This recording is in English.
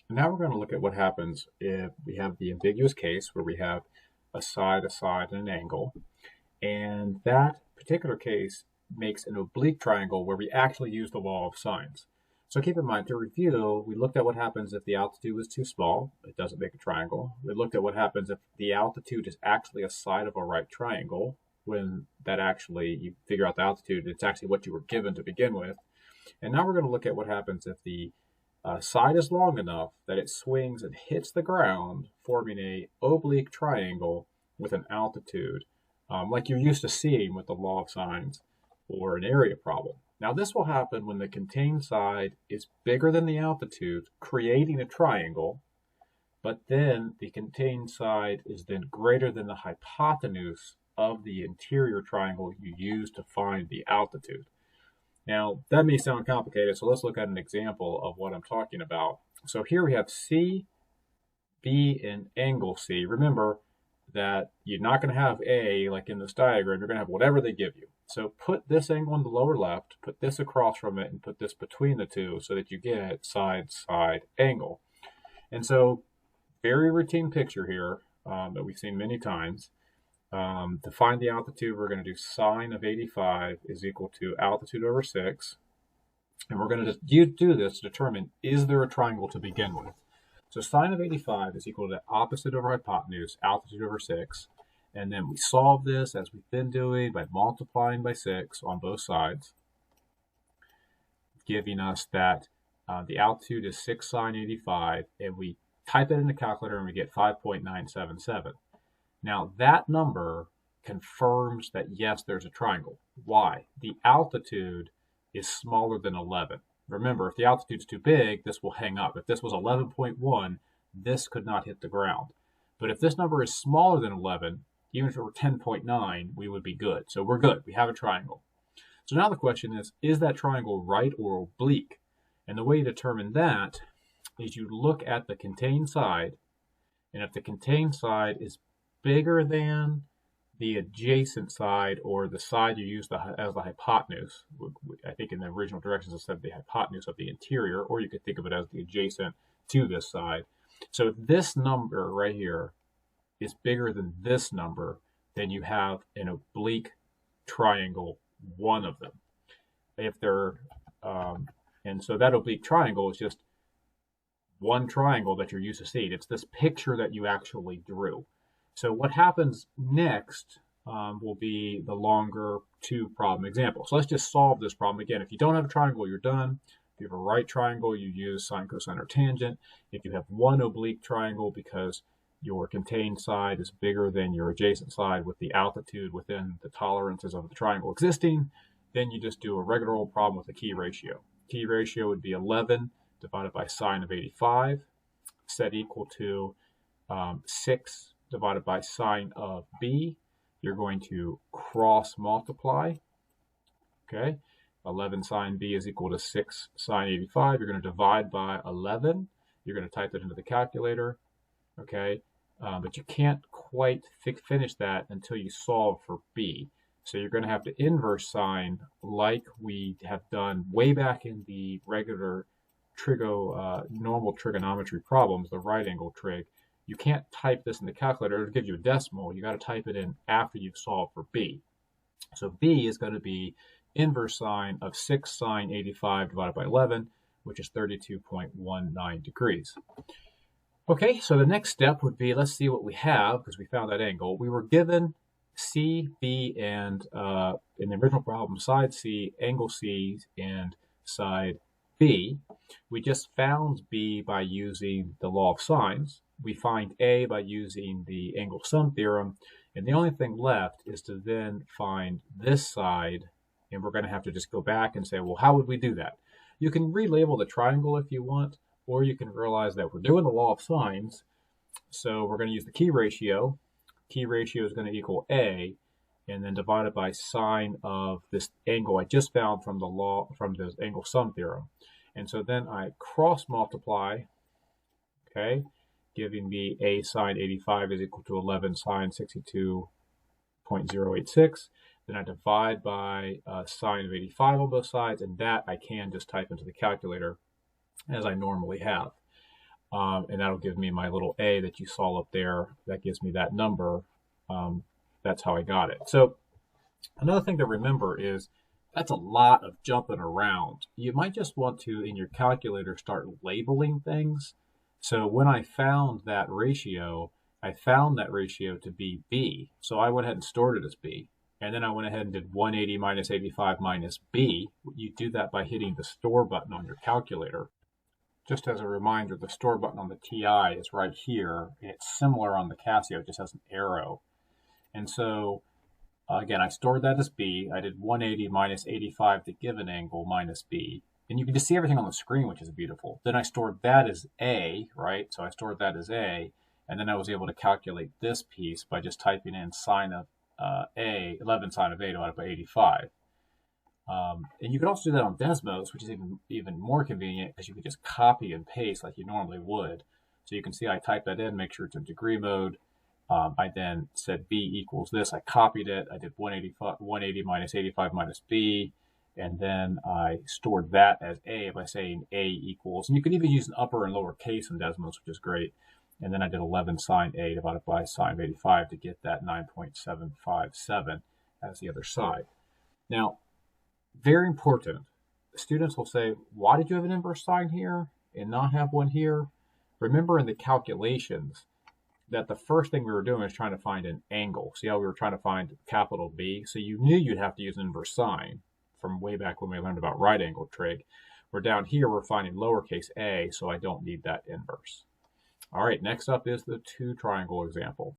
Now we're going to look at what happens if we have the ambiguous case where we have a side, and an angle. And that particular case makes an oblique triangle where we actually use the law of sines. So keep in mind, to review, we looked at what happens if the altitude was too small. It doesn't make a triangle. We looked at what happens if the altitude is actually a side of a right triangle. When that actually, you figure out the altitude, it's actually what you were given to begin with. And now we're going to look at what happens if the side is long enough that it swings and hits the ground, forming a oblique triangle with an altitude, like you're used to seeing with the law of sines or an area problem. Now this will happen when the contained side is bigger than the altitude, creating a triangle, but then the contained side is then greater than the hypotenuse of the interior triangle you use to find the altitude. Now, that may sound complicated, so let's look at an example of what I'm talking about. So here we have C, B, and angle C. Remember that you're not going to have A like in this diagram. You're going to have whatever they give you. So put this angle in the lower left, put this across from it, and put this between the two so that you get side-side angle. And so, very routine picture here that we've seen many times. To find the altitude, we're going to do sine of 85 is equal to altitude over 6. And we're going to just do this to determine, is there a triangle to begin with? So sine of 85 is equal to opposite over hypotenuse, altitude over 6. And then we solve this, as we've been doing, by multiplying by 6 on both sides, giving us that the altitude is 6 sine 85, and we type it in the calculator and we get 5.977. Now, that number confirms that, yes, there's a triangle. Why? The altitude is smaller than 11. Remember, if the altitude is too big, this will hang up. If this was 11.1, this could not hit the ground. But if this number is smaller than 11, even if it were 10.9, we would be good. So we're good. We have a triangle. So now the question is that triangle right or oblique? And the way you determine that is you look at the contained side, and if the contained side is bigger than the adjacent side, or the side you use as the hypotenuse. I think in the original directions it said the hypotenuse of the interior, or you could think of it as the adjacent to this side. So if this number right here is bigger than this number, then you have an oblique triangle, one of them. If they're, and so that oblique triangle is just one triangle that you're used to seeing. It's this picture that you actually drew. So what happens next will be the longer two problem example. So let's just solve this problem. Again, if you don't have a triangle, you're done. If you have a right triangle, you use sine, cosine, or tangent. If you have one oblique triangle because your contained side is bigger than your adjacent side with the altitude within the tolerances of the triangle existing, then you just do a regular old problem with the key ratio. Key ratio would be 11 divided by sine of 85, set equal to 6 divided by sine of b. You're going to cross multiply. Okay, 11 sine b is equal to 6 sine 85. You're going to divide by 11. You're going to type it into the calculator. Okay, but you can't quite finish that until you solve for b. So you're going to have to inverse sine like we have done way back in the regular normal trigonometry problems, the right angle trig. You can't type this in the calculator. It'll give you a decimal. You got to type it in after you've solved for b. So b is going to be inverse sine of 6 sine 85 divided by 11, which is 32.19 degrees. Okay, so the next step would be, let's see what we have, because we found that angle. We were given C, B, and in the original problem, side C, angle C, and side B. We just found B by using the law of sines. We find A by using the angle sum theorem. And the only thing left is to then find this side. And we're going to have to just go back and say, well, how would we do that? You can relabel the triangle if you want, or you can realize that we're doing the law of sines. So we're going to use the key ratio. Key ratio is going to equal A, and then divided by sine of this angle I just found from the angle sum theorem. And so then I cross multiply, okay, giving me A sine 85 is equal to 11 sine 62.086. Then I divide by sine of 85 on both sides, and that I can just type into the calculator as I normally have. and that'll give me my little a that you saw up there. That gives me that number. That's how I got it. So another thing to remember is that's a lot of jumping around. You might just want to, in your calculator, start labeling things. So when I found that ratio, I found that ratio to be B. So I went ahead and stored it as B. And then I went ahead and did 180 minus 85 minus B. You do that by hitting the store button on your calculator. Just as a reminder, the store button on the TI is right here. It's similar on the Casio, it just has an arrow. And so, again, I stored that as B. I did 180 minus 85 to give an angle minus B. And you can just see everything on the screen, which is beautiful. Then I stored that as A, right? So I stored that as A. And then I was able to calculate this piece by just typing in sine of A, 11 sine of A divided by 85. And you can also do that on Desmos, which is even more convenient because you can just copy and paste like you normally would. So you can see I typed that in, make sure it's in degree mode. I then said B equals this. I copied it. I did 180 minus 85 minus B. And then I stored that as A by saying A equals. And you can even use an upper and lower case in Desmos, which is great. And then I did 11 sine A divided by sine of 85 to get that 9.757 as the other side. Now, very important. Students will say, why did you have an inverse sign here and not have one here? Remember in the calculations that the first thing we were doing was trying to find an angle. See how we were trying to find capital B? So you knew you'd have to use an inverse sign from way back when we learned about right angle trig. We're down here, we're finding lowercase a, so I don't need that inverse. All right, next up is the two triangle example.